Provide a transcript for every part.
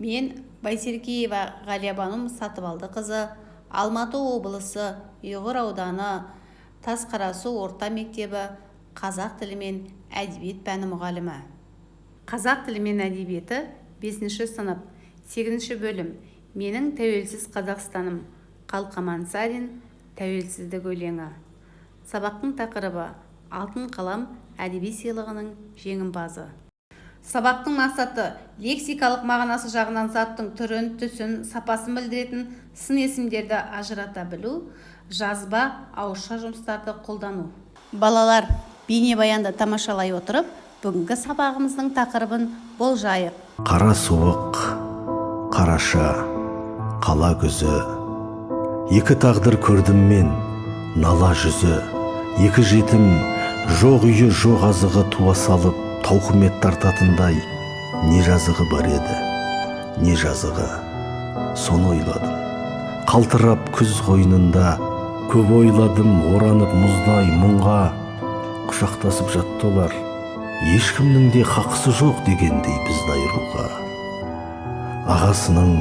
Мен Байсеркеева Ғалиябаным Сатыбалдықызы, Алматы облысы Ұйғыр ауданы Тасқарасу орта мектебі қазақ тілі мен әдебиет пәні мұғалімі. Қазақ тілі мен әдебиеті 5-ші сынып, 8-ші бөлім. Менің тәуелсіз Қазақстаным. Қалқаман Сарин, тәуелсіздік өлеңі. Сабақтың тақырыбы Алтын қалам әдеби сыйлығының жеңімпазы. Сабақтың мақсаты лексикалық мағынасы жағынан заттың түрін, түсін, сапасын білдіретін сын есімдерді ажырата білу, жазба, ауызша жұмыстарды қолдану. Балалар, бейнебаянды тамашалай отырып, бүгінгі сабағымыздың тақырыбын болжайық. Қара суық, қараша, қала күзі, екі тағдыр көрдім мен, нала жүзі, екі жетім, жоқ үйі, жоқ азығы туа салып, тауқымет тартатындай не жазығы бар еді, не жазығы. Соны ойладым. Қалтырап күз қойнында көп ойладым, оранып мұздай мұңға. Құшақтасып жатты олар, ешкімнің де хақысы жоқ дегендей бізді айыруға. Ағасының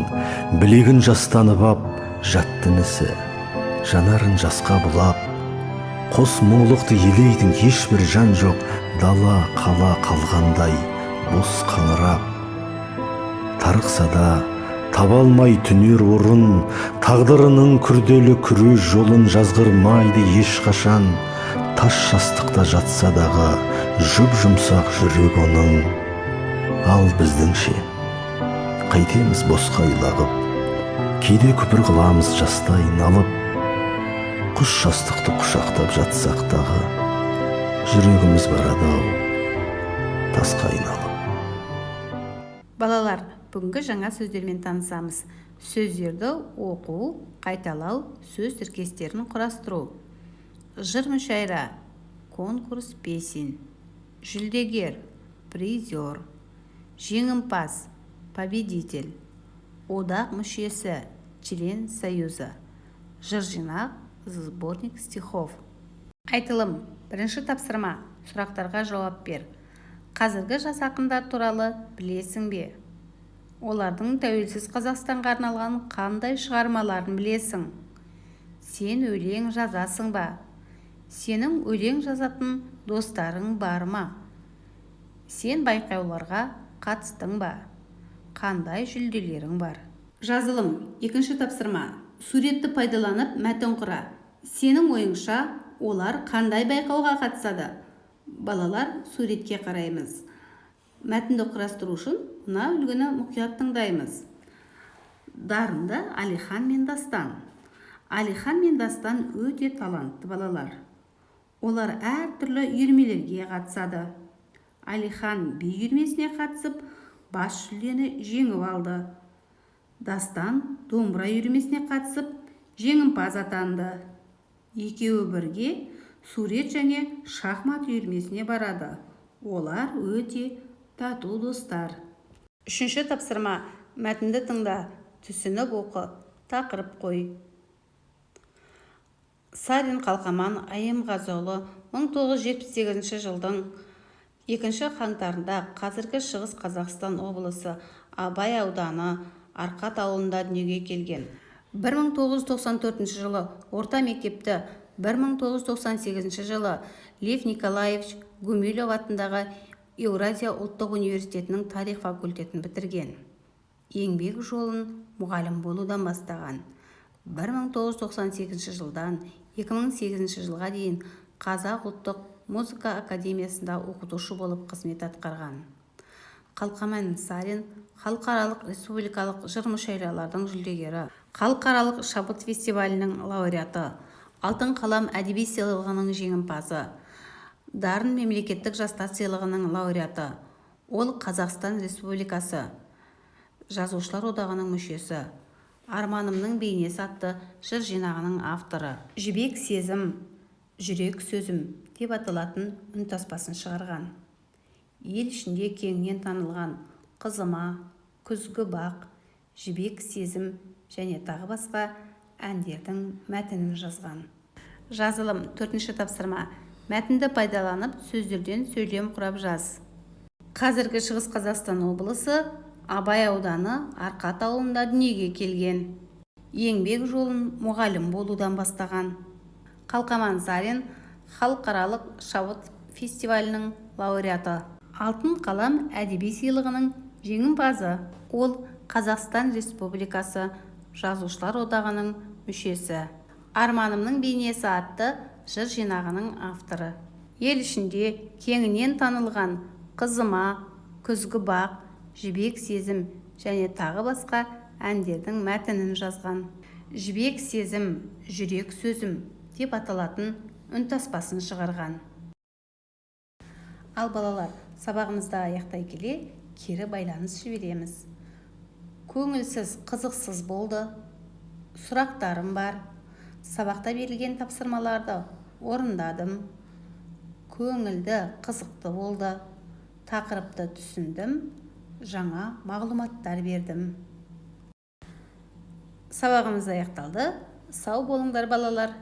білегін жастанып ап, жатты інісі, жанарын жасқа бұлап. Қос мұңлықты елейдің ешбір жан жоқ, дала қала қалғандай бос қаңырап. Тарықса да таба алмай түнер орын, тағдырының күрделі күрес жолын жазғырмайды ешқашан. Тас жастықта жатса дағы жұп-жұмсақ жүрек оның. Ал біздіңше қайтеміз босқа илағып, кейде күпір қыламыз жастай налып. Құш жастықты құшақтап жатсақ дағы, жүрегіміз барады-ау тасқа айналып. Балалар, бүгінгі жаңа сөздермен танысамыз. Сөздерді оқу, қайталау, сөз тіркестерін құрастыру. Жыр мүшайра, конкурс песен. Жүлдегер, призер. Жеңімпаз, победитель. Одақ мүшесі, член союза. Жыр жинақ, сборник стихов. Айтылым. Бірінші тапсырма. Сұрақтарға жауап бер. Қазіргі жас ақындар туралы білесің бе? Олардың тәуелсіз Қазақстанға арналған қандай шығармаларын білесің? Сен өлең жазасың ба? Сенің өлең жазатын достарың бар ма? Сен байқауларға қатыстың ба? Қандай жүлделерің бар? Жазылым. Екінші тапсырма. Суретті пайдаланып мәтін құра. Сенің ойыңша олар қандай байқауға қатысады? Балалар, суретке қараймыз. Мәтінді құрастыру үшін мына үлгіні мұқият тыңдаймыз. Дарынды Алихан мен Дастан. Алихан мен Дастан өте талантты балалар. Олар әртүрлі үйірмелерге қатысады. Алихан би үйірмесіне қатысып, бас жүлдені жеңіп алды. Дастан домбыра үйірмесіне қатысып, жеңімпаз атанды. Екеуі бірге сурет және шахмат үйірмесіне барады. Олар өте тату достар. Үшінші тапсырма. Мәтінді тыңда, түсініп оқы, тақырып қой. Сарин Қалқаман Айымғазыұлы 1978 жылдың 2 қаңтарында қазіргі Шығыс Қазақстан облысы Абай ауданы Арқат ауылында дүниеге келген. 1994 жылы орта мектепті, 1998 жылы Лев Николаевич Гумилев атындағы Еуразия ұлттық университетінің тарих факультетін бітірген. Еңбек жолын мұғалім болудан бастаған. 1998 жылдан 2008 жылға дейін Қазақ ұлттық музыка академиясында оқытушы болып қызмет атқарған. Қалқаман Сарин халықаралық республикалық жыр мүшайралардың жүлдегері, халықаралық шабыт фестивалінің лауреаты, Алтын қалам әдеби сыйлығының жеңімпазы, Дарын мемлекеттік жастар сыйлығының лауреаты. Ол Қазақстан Республикасы Жазушылар одағының мүшесі, Арманымның бейнесі атты жыр жинағының авторы. Жібек сезім, жүрек сөзім деп аталатын үнтаспасын шығарған. Ел ішінде кеңінен танылған Қызыма, Күзгі бақ, Жібек сезім және тағы басқа әндердің мәтінін жазған. Жазылым. 4-ші тапсырма. Мәтінді пайдаланып сөздерден сөйлем құрап жаз. Қазіргі Шығыс Қазақстан облысы Абай ауданы Арқат ауылында дүниеге келген. Еңбек жолын мұғалім болудан бастаған. Қалқаман Зарин халықаралық шабыт фестивалінің лауреаты. Алтын қалам әдеби сыйлығының жеңімпазы. Ол Қазақстан Республикасы Жазушылар одағының мүшесі. Арманымның бейнесі атты жыр жинағының авторы. Ел ішінде кеңінен танылған Қызыма, Күзгі бақ, Жібек сезім және тағы басқа әндердің мәтінін жазған. Жібек сезім, жүрек сөзім деп аталатын үнтаспасын шығарған. Ал балалар, сабағымызды аяқтай келе кері байланыс жібереміз. Көңілсіз, қызықсыз болды. Сұрақтарым бар. Сабақта берілген тапсырмаларды орындадым. Көңілді, қызықты болды. Тақырыпты түсіндім. Жаңа мағлұматтар бердім. Сабағымыз аяқталды. Сау болыңдар балалар.